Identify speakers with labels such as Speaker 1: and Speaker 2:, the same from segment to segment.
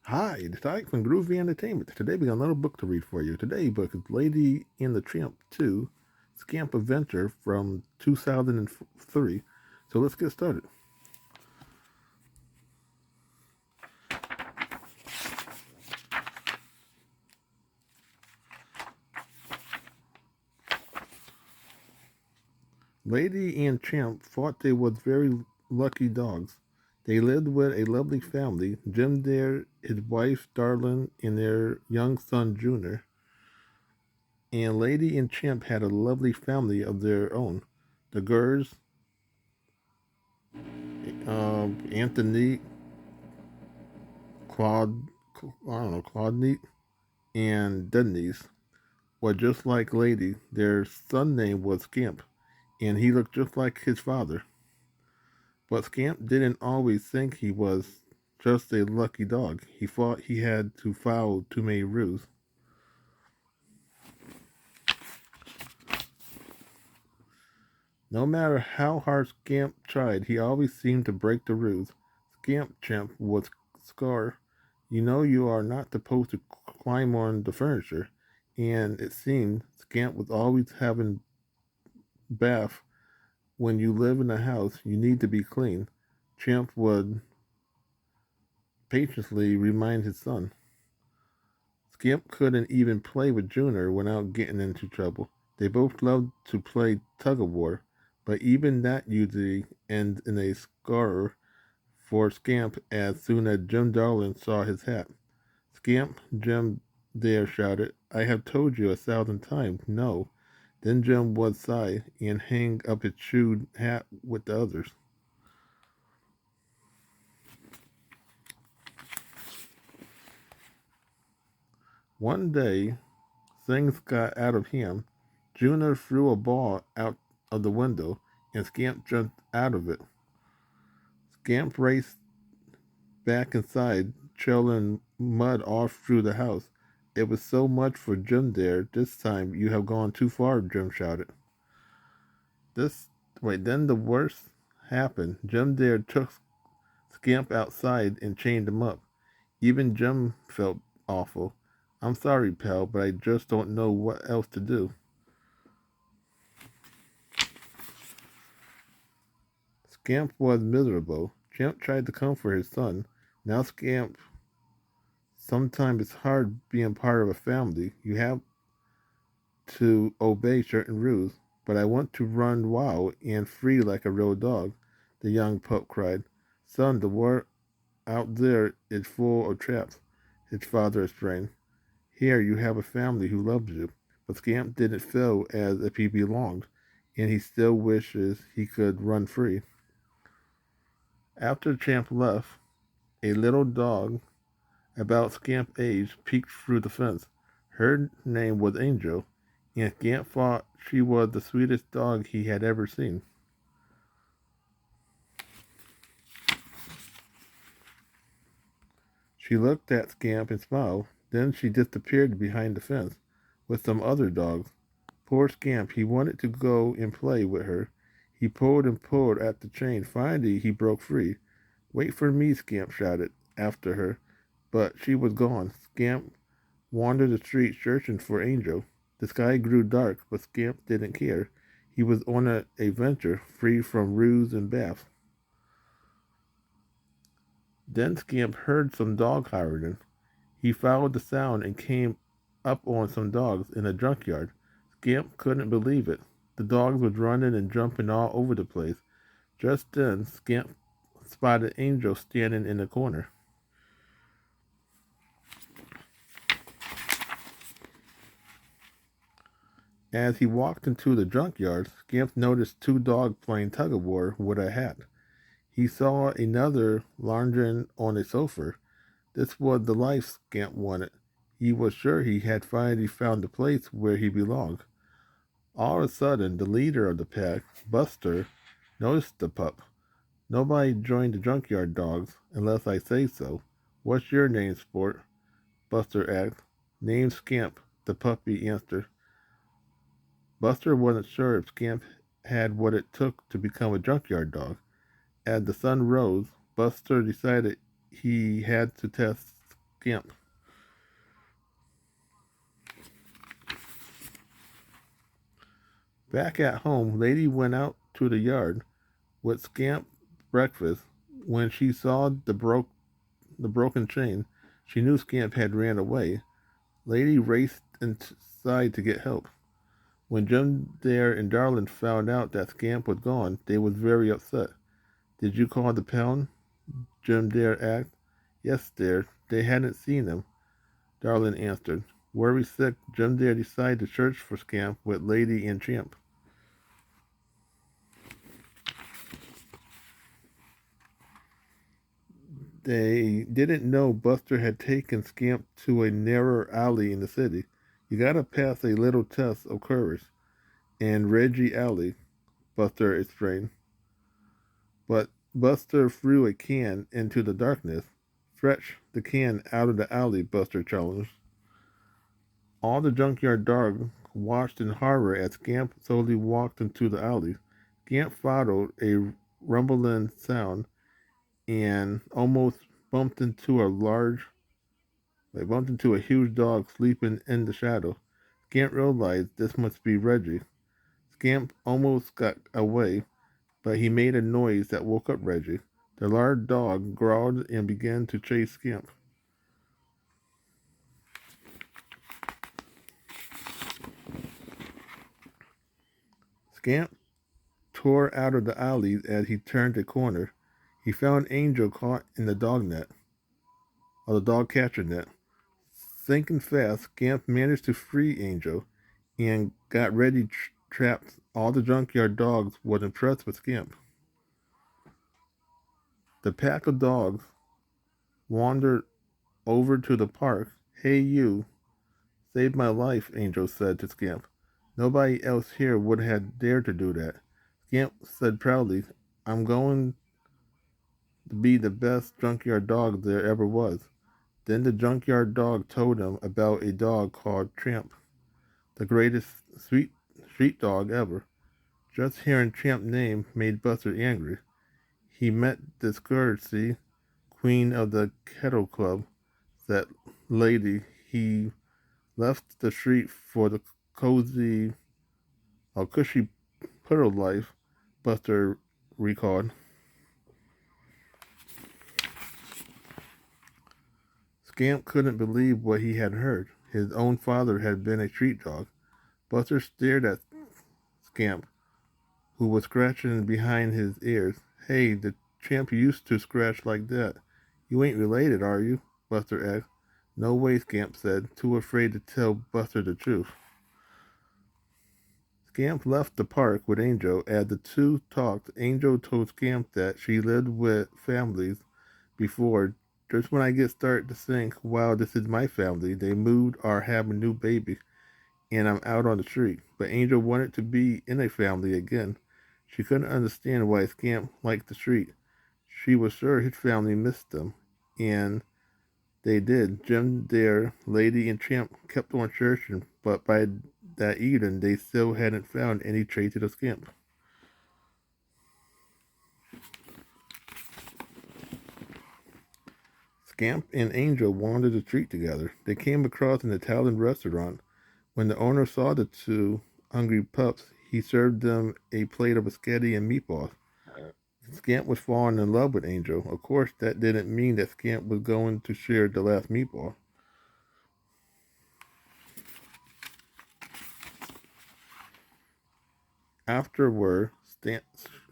Speaker 1: Hi, it's Ike from Groovy Entertainment. Today we got another book to read for you. Today's book is Lady and the Tramp 2, Scamp Adventure from 2003. So let's get started. Lady and Tramp thought they was very lucky dogs. They lived with a lovely family, Jim there, his wife Darlin, and their young son Junior. And Lady and Tramp had a lovely family of their own. The Gers, Anthony, Claude, Claude and Denise were just like Lady. Their son name was Scamp, and he looked just like his father. But Scamp didn't always think he was just a lucky dog. He thought he had to follow too many rules. No matter how hard Scamp tried, he always seemed to break the rules. Scamp Champ was Scar. You know you are not supposed to climb on the furniture, and it seemed Scamp was always having bath. When you live in a house, you need to be clean. Champ would patiently remind his son. Scamp couldn't even play with Junior without getting into trouble. They both loved to play tug of war, but even that usually ends in a scar for Scamp as soon as Jim Darlin saw his hat. Scamp, Jim there shouted, I have told you 1,000 times, no. Then Jim would sigh and hang up his chewed hat with the others. One day, things got out of hand. Junior threw a ball out of the window, and Scamp jumped out of it. Scamp raced back inside, trailing mud all through the house. It was so much for Jim there. This time you have gone too far, Jim shouted. This then the worst happened. Jim there took Scamp outside and chained him up. Even Jim felt awful. I'm sorry, pal, but I just don't know what else to do. Scamp was miserable. Champ tried to comfort his son. Now, Scamp, sometimes it's hard being part of a family. You have to obey certain rules. But I want to run wild and free like a real dog, the young pup cried. Son, the world out there is full of traps, his father explained. Here you have a family who loves you. But Scamp didn't feel as if he belonged, and he still wishes he could run free. After Champ left, a little dog about Scamp's age peeked through the fence. Her name was Angel, and Scamp thought she was the sweetest dog he had ever seen. She looked at Scamp and smiled. Then she disappeared behind the fence with some other dogs. Poor Scamp, he wanted to go and play with her. He pulled and pulled at the chain. Finally, he broke free. Wait for me, Scamp shouted after her. But she was gone. Scamp wandered the streets searching for Angel. The sky grew dark, but Scamp didn't care. He was on an adventure, free from rules and baths. Then Scamp heard some dog howling. He followed the sound and came up on some dogs in a junkyard. Scamp couldn't believe it. The dogs were running and jumping all over the place. Just then, Scamp spotted Angel standing in the corner. As he walked into the junkyard, Scamp noticed two dogs playing tug of war with a hat. He saw another lounging on a sofa. This was the life Scamp wanted. He was sure he had finally found the place where he belonged. All of a sudden, the leader of the pack, Buster, noticed the pup. Nobody joined the junkyard dogs unless I say so. What's your name, sport? Buster asked. Name's Scamp, the puppy answered. Buster wasn't sure if Scamp had what it took to become a junkyard dog. As the sun rose, Buster decided he had to test. Scamp. Back at home, Lady went out to the yard with Scamp breakfast. When she saw the broken chain, she knew Scamp had ran away. Lady raced inside to get help. When Jim Dare and Darlin found out that Scamp was gone, they was very upset. Did you call the pound? Jim Dare asked. Yes, Dare. They hadn't seen him, Darlin answered. Worry sick, Jim Dare decided to search for Scamp with Lady and Champ. They didn't know Buster had taken Scamp to a narrow alley in the city. You gotta pass a little test of courage. And Reggie Alley, Buster explained. But Buster threw a can into the darkness. Fetch the can out of the alley, Buster challenged. All the junkyard dogs watched in horror as Scamp slowly walked into the alley. Scamp followed a rumbling sound and almost bumped into a large They bumped into a huge dog sleeping in the shadow. Scamp realized this must be Reggie. Scamp almost got away, but he made a noise that woke up Reggie. The large dog growled and began to chase Scamp. Scamp tore out of the alley as he turned a corner. He found Angel caught in the dog net, or the dog catcher net. Thinking fast, Scamp managed to free Angel and got Reggie trapped. All the junkyard dogs was impressed with Scamp. The pack of dogs wandered over to the park. Hey, you, saved my life, Angel said to Scamp. Nobody else here would have dared to do that. Scamp said proudly, I'm going to be the best junkyard dog there ever was. Then the junkyard dog told him about a dog called Tramp, the greatest street dog ever. Just hearing Tramp's name made Buster angry. He met the Scourge, queen of the Kettle Club, that lady. He left the street for the cozy or cushy puddle life, Buster recalled. Scamp couldn't believe what he had heard. His own father had been a street dog. Buster stared at Scamp, who was scratching behind his ears. Hey, the champ used to scratch like that. You ain't related, are you? Buster asked. No way, Scamp said, too afraid to tell Buster the truth. Scamp left the park with Angel. As the two talked, Angel told Scamp that she lived with families before. Just when I get started to think, wow, this is my family, they moved or have a new baby, and I'm out on the street. But Angel wanted to be in a family again. She couldn't understand why Scamp liked the street. She was sure his family missed them, and they did. Jim, Dare, Lady, and Champ kept on searching, but by that evening, they still hadn't found any traces of Scamp. Scamp and Angel wandered the street together. They came across an Italian restaurant. When the owner saw the two hungry pups, he served them a plate of spaghetti and meatballs. Scamp was falling in love with Angel. Of course, that didn't mean that Scamp was going to share the last meatball. Afterward,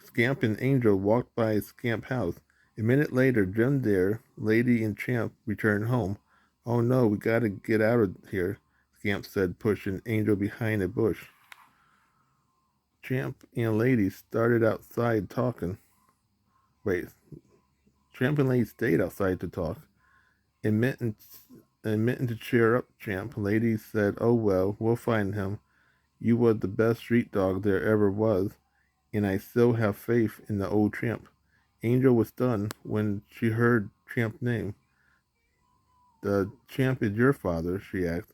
Speaker 1: Scamp and Angel walked by Scamp's house. A minute later, Jim Dare, Lady, and Champ returned home. Oh no, we gotta get out of here, Scamp said, pushing Angel behind a bush. Champ and Lady started outside talking. Wait, Champ and Lady stayed outside to talk. Admitting to cheer up Champ, Lady said, oh well, we'll find him. You was the best street dog there ever was, and I still have faith in the old Champ. Angel was stunned when she heard Champ's name. The Champ is your father, she asked.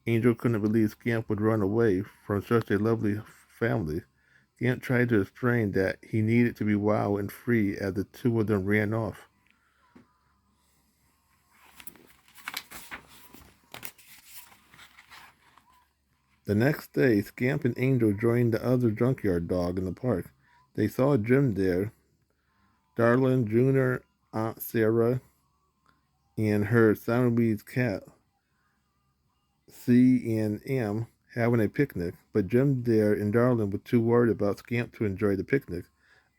Speaker 1: Angel couldn't believe Scamp would run away from such a lovely family. Scamp tried to explain that he needed to be wild and free as the two of them ran off. The next day, Scamp and Angel joined the other junkyard dog in the park. They saw Jim there, Darlin, Junior, Aunt Sarah, and her Siamese cat, C and M, having a picnic, but Jim there and Darlin were too worried about Scamp to enjoy the picnic.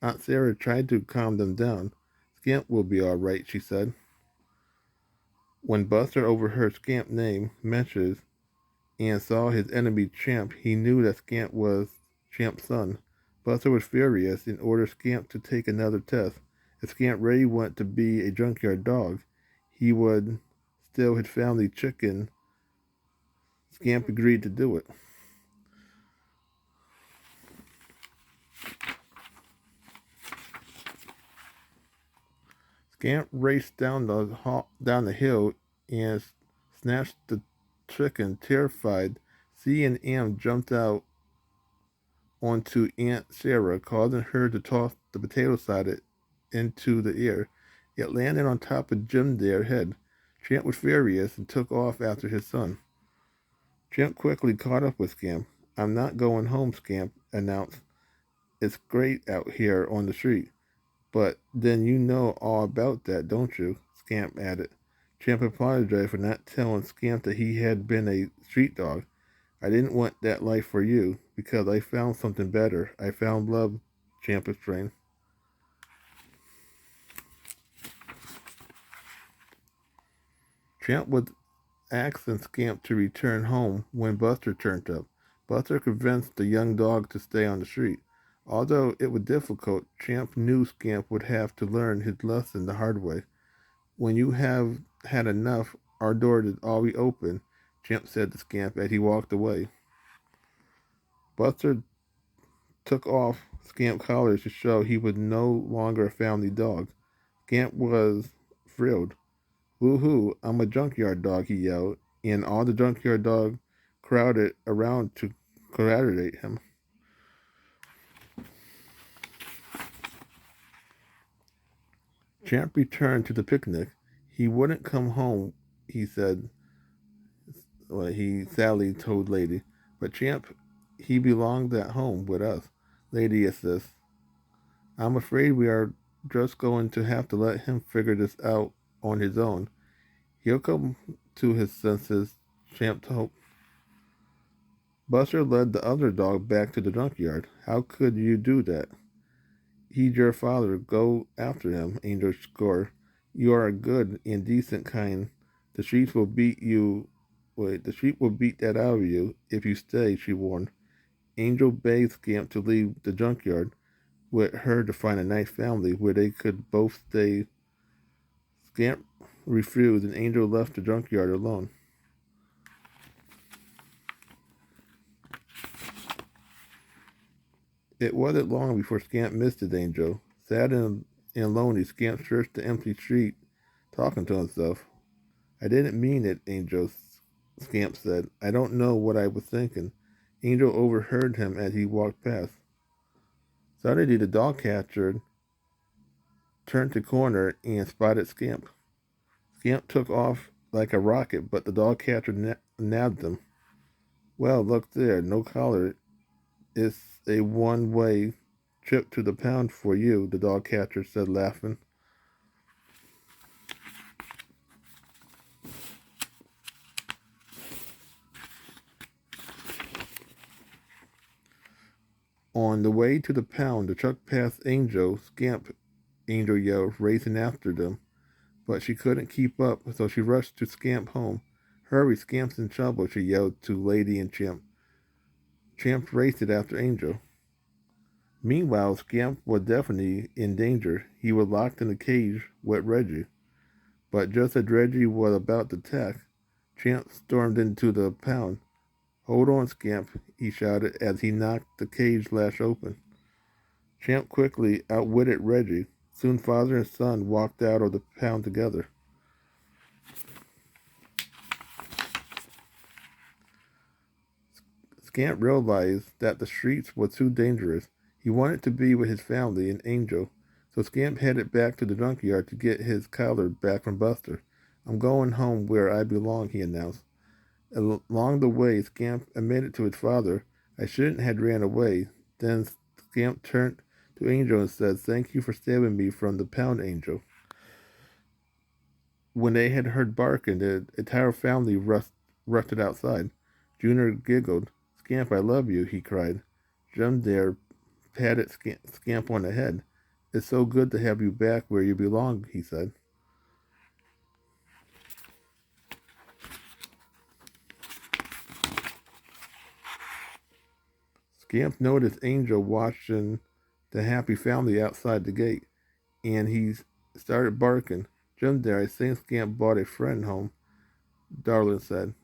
Speaker 1: Aunt Sarah tried to calm them down. Scamp will be all right, she said. When Buster overheard Scamp's name mentioned and saw his enemy Champ, he knew that Scamp was Champ's son. Buster was furious and ordered Scamp to take another test. If Scamp really wanted to be a junkyard dog, he would steal his family chicken. Scamp agreed to do it. Scamp raced down the hill and snatched the chicken. Terrified, C and M jumped out onto Aunt Sarah, causing her to toss the potato salad into the air. It landed on top of Jim Dare's head. Champ was furious and took off after his son. Champ quickly caught up with Scamp. I'm not going home, Scamp announced. It's great out here on the street. But then you know all about that, don't you? Scamp added. Champ apologized for not telling Scamp that he had been a street dog. I didn't want that life for you, because I found something better. I found love, Champ explained. Champ was asking Scamp to return home when Buster turned up. Buster convinced the young dog to stay on the street. Although it was difficult, Champ knew Scamp would have to learn his lesson the hard way. When you have had enough, our door is always open, Champ said to Scamp as he walked away. Buster took off Scamp's collar to show he was no longer a family dog. Scamp was thrilled. Woohoo, I'm a junkyard dog, he yelled, and all the junkyard dogs crowded around to congratulate him. Champ returned to the picnic. He wouldn't come home, he said. Well, he sadly told Lady. But Champ, he belonged at home with us. Lady insists. I'm afraid we are just going to have to let him figure this out on his own. He'll come to his senses, Champ hoped. Buster led the other dog back to the junkyard. How could you do that? He's your father. Go after him, Angel scored. You are a good and decent kind. The streets will beat you. Wait, the street will beat that out of you if you stay, she warned. Angel begged Scamp to leave the junkyard with her to find a nice family where they could both stay. Scamp refused, and Angel left the junkyard alone. It wasn't long before Scamp missed his Angel. Sad and lonely, Scamp searched the empty street, talking to himself. I didn't mean it, Angel, Scamp said. I don't know what I was thinking. Angel overheard him as he walked past. Suddenly, the dog catcher turned the corner and spotted Scamp. Scamp took off like a rocket, but the dog catcher nabbed him. Well, look there, no collar. It's a one-way trip to the pound for you, the dog catcher said, laughing. On the way to the pound, the truck passed Angel. Scamp, Angel yelled, racing after them. But she couldn't keep up, so she rushed to Scamp home. Hurry, Scamp's in trouble, she yelled to Lady and Champ. Champ raced after Angel. Meanwhile, Scamp was definitely in danger. He was locked in a cage with Reggie. But just as Reggie was about to attack, Champ stormed into the pound. Hold on, Scamp, he shouted as he knocked the cage latch open. Champ quickly outwitted Reggie. Soon father and son walked out of the pound together. Scamp realized that the streets were too dangerous. He wanted to be with his family and Angel, so Scamp headed back to the junkyard to get his collar back from Buster. I'm going home where I belong, he announced. Along the way, Scamp admitted to his father, I shouldn't have ran away. Then Scamp turned to Angel and said, Thank you for saving me from the pound angel. When they had heard barking, the entire family rushed outside. Junior giggled. Scamp, I love you, he cried. Jim there patted Scamp on the head. It's so good to have you back where you belong, he said. Scamp noticed Angel watching the happy family outside the gate, and he started barking. Jim there, I think Scamp brought a friend home, Darlin said.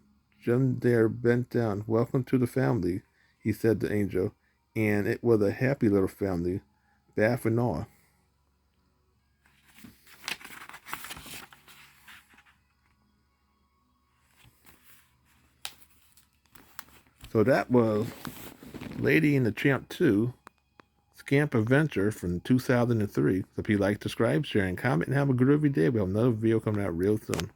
Speaker 1: Jim there bent down. Welcome to the family, he said to Angel, and it was a happy little family, Bath and all. So that was Lady and the Tramp 2, Scamp Adventure from 2003. So if you like, subscribe, share, and comment, and have a groovy day. We have another video coming out real soon.